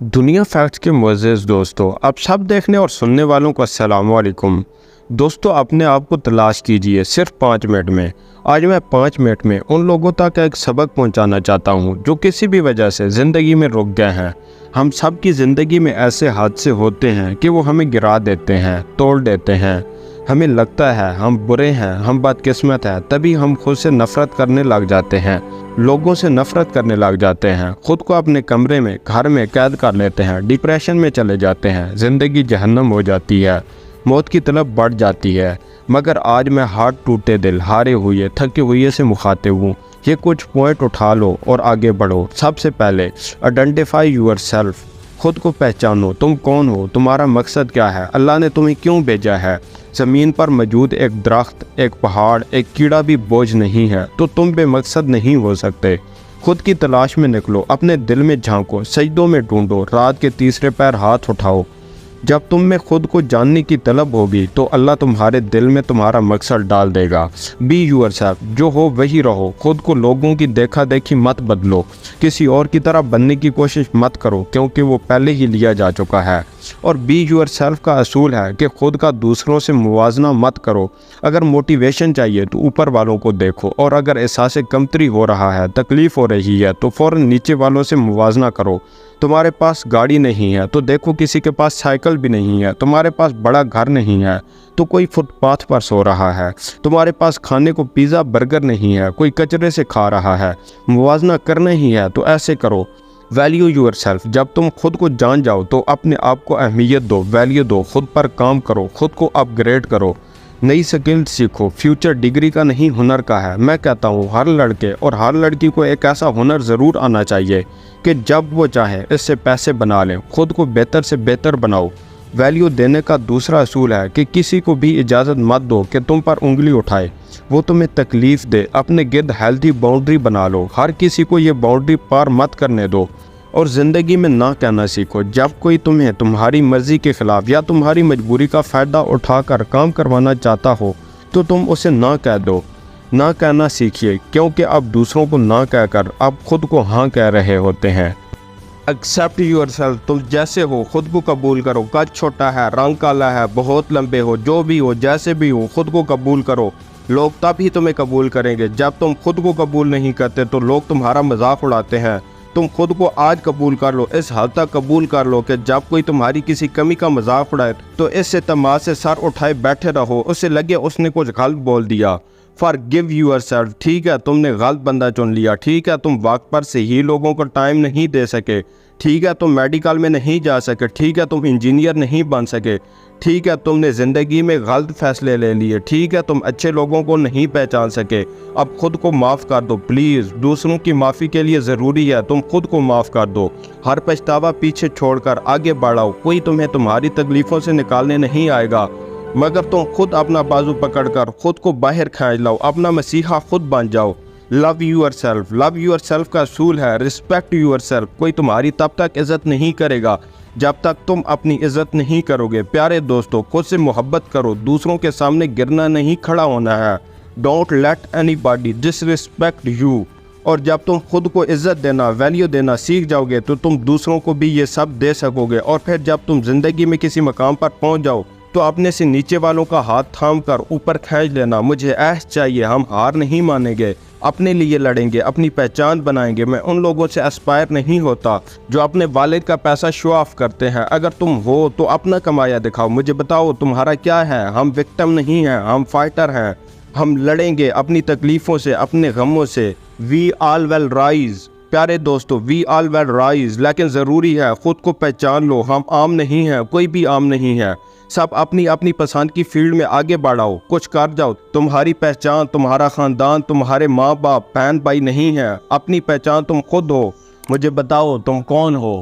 दुनिया फैक्ट्स के मुअज़्ज़िज़ दोस्तों, अब सब देखने और सुनने वालों को अस्सलाम वालेकुम। दोस्तों, अपने आप को तलाश कीजिए सिर्फ 5 मिनट में। आज मैं 5 मिनट में उन लोगों तक एक सबक पहुंचाना चाहता हूं जो किसी भी वजह से ज़िंदगी में रुक गए हैं। हम सब की ज़िंदगी में ऐसे हादसे होते हैं कि वो हमें गिरा देते हैं, तोड़ देते हैं। हमें लगता है हम बुरे हैं, हम बदकिस्मत हैं, तभी हम खुद से नफ़रत करने लग जाते हैं, लोगों से नफ़रत करने लग जाते हैं, खुद को अपने कमरे में, घर में कैद कर लेते हैं, डिप्रेशन में चले जाते हैं, ज़िंदगी जहन्नम हो जाती है, मौत की तलब बढ़ जाती है। मगर आज मैं हार्ट टूटे दिल, हारे हुए, थके हुए से मुखातिब हूँ। ये कुछ पॉइंट उठा लो और आगे बढ़ो। सबसे पहले आइडेंटिफाई यूर सेल्फ, खुद को पहचानो। तुम कौन हो, तुम्हारा मकसद क्या है, अल्लाह ने तुम्हें क्यों भेजा है। ज़मीन पर मौजूद एक दरख्त, एक पहाड़, एक कीड़ा भी बोझ नहीं है तो तुम बेमकसद नहीं हो सकते। खुद की तलाश में निकलो, अपने दिल में झांको, सजदों में ढूंढो, रात के तीसरे पैर हाथ उठाओ। जब तुम में खुद को जानने की तलब होगी तो अल्लाह तुम्हारे दिल में तुम्हारा मकसद डाल देगा। बी योरसेल्फ, जो हो वही रहो। खुद को लोगों की देखा देखी मत बदलो, किसी और की तरह बनने की कोशिश मत करो क्योंकि वो पहले ही लिया जा चुका है। और बी योरसेल्फ का असूल है कि खुद का दूसरों से मुवाजना मत करो। अगर मोटिवेशन चाहिए तो ऊपर वालों को देखो, और अगर एहसास कमतरी हो रहा है, तकलीफ़ हो रही है तो फ़ौरन नीचे वालों से मुवाजना करो। तुम्हारे पास गाड़ी नहीं है तो देखो किसी के पास साइकिल भी नहीं है। तुम्हारे पास बड़ा घर नहीं है तो कोई फुटपाथ पर सो रहा है। तुम्हारे पास खाने को पिज़्ज़ा बर्गर नहीं है, कोई कचरे से खा रहा है। मुवाजना करना ही है तो ऐसे करो। वैल्यू यूर सेल्फ, जब तुम खुद को जान जाओ तो अपने आप को अहमियत दो, वैल्यू दो, खुद पर काम करो, खुद को अपग्रेड करो, नई स्किल सीखो। फ्यूचर डिग्री का नहीं, हुनर का है। मैं कहता हूँ हर लड़के और हर लड़की को एक ऐसा हुनर ज़रूर आना चाहिए कि जब वो चाहे इससे पैसे बना लें। खुद को बेहतर से बेहतर बनाओ। वैल्यू देने का दूसरा असूल है कि किसी को भी इजाज़त मत दो कि तुम पर उंगली उठाए, वो तुम्हें तकलीफ़ दे। अपने गिर्द हेल्दी बाउंड्री बना लो, हर किसी को ये बाउंड्री पार मत करने दो। और ज़िंदगी में ना कहना सीखो। जब कोई तुम्हें तुम्हारी मर्ज़ी के ख़िलाफ़ या तुम्हारी मजबूरी का फ़ायदा उठाकर काम करवाना चाहता हो तो तुम उसे ना कह दो। ना कहना सीखिए, क्योंकि अब दूसरों को ना कहकर अब खुद को हाँ कह रहे होते हैं। एक्सेप्ट योरसेल्फ, तुम जैसे हो खुद को कबूल करो। कद छोटा है, रंग काला है, बहुत लंबे हो, जो भी हो, जैसे भी हो, खुद को कबूल करो। लोग तब ही तुम्हें कबूल करेंगे। जब तुम खुद को कबूल नहीं करते तो लोग तुम्हारा मजाक उड़ाते हैं। तुम खुद को आज कबूल कर लो, इस हद तक कबूल कर लो कि जब कोई तुम्हारी किसी कमी का मजाक उड़ाए तो इससे तमाश से सर उठाए बैठे रहो, उससे लगे उसने कुछ गलत बोल दिया। फॉरगिव योरसेल्फ, ठीक है तुमने गलत बंदा चुन लिया, ठीक है तुम वक्त पर सही लोगों को टाइम नहीं दे सके, ठीक है तुम मेडिकल में नहीं जा सके, ठीक है तुम इंजीनियर नहीं बन सके, ठीक है तुमने ज़िंदगी में गलत फैसले ले लिए, ठीक है तुम अच्छे लोगों को नहीं पहचान सके। अब खुद को माफ़ कर दो प्लीज़। दूसरों की माफ़ी के लिए ज़रूरी है तुम खुद को माफ़ कर दो। हर पछतावा पीछे छोड़कर आगे बढ़ाओ। कोई तुम्हें तुम्हारी तकलीफ़ों से निकालने नहीं आएगा, मगर तुम खुद अपना बाजू पकड़कर खुद को बाहर खींच लाओ। अपना मसीहा खुद बन जाओ। Love yourself, love yourself का असूल है रिस्पेक्ट यूर सेल्फ। कोई तुम्हारी तब तक इज़्ज़त नहीं करेगा जब तक तुम अपनी इज़्ज़त नहीं करोगे। प्यारे दोस्तों, खुद से मोहब्बत करो, दूसरों के सामने गिरना नहीं, खड़ा होना है। Don't let anybody disrespect you. और जब तुम खुद को इज़्ज़त देना, वैल्यू देना सीख जाओगे तो तुम दूसरों को भी ये सब दे सकोगे। और फिर जब तुम ज़िंदगी में किसी मकाम पर पहुंच जाओ तो अपने से नीचे वालों का हाथ थाम कर ऊपर खींच लेना। मुझे ऐश चाहिए, हम हार नहीं मानेंगे, अपने लिए लड़ेंगे, अपनी पहचान बनाएंगे। मैं उन लोगों से एस्पायर नहीं होता जो अपने वालिद का पैसा शो ऑफ करते हैं। अगर तुम हो तो अपना कमाया दिखाओ, मुझे बताओ तुम्हारा क्या है। हम विक्टिम नहीं हैं, हम फाइटर हैं। हम लड़ेंगे अपनी तकलीफ़ों से, अपने गमों से। We all will rise. प्यारे दोस्तों, वी ऑल विल राइज, लेकिन ज़रूरी है खुद को पहचान लो। हम आम नहीं हैं, कोई भी आम नहीं है। सब अपनी अपनी पसंद की फील्ड में आगे बढ़ाओ, कुछ कर जाओ। तुम्हारी पहचान, तुम्हारा ख़ानदान, तुम्हारे माँ बाप, बहन भाई नहीं है। अपनी पहचान तुम खुद हो। मुझे बताओ तुम कौन हो।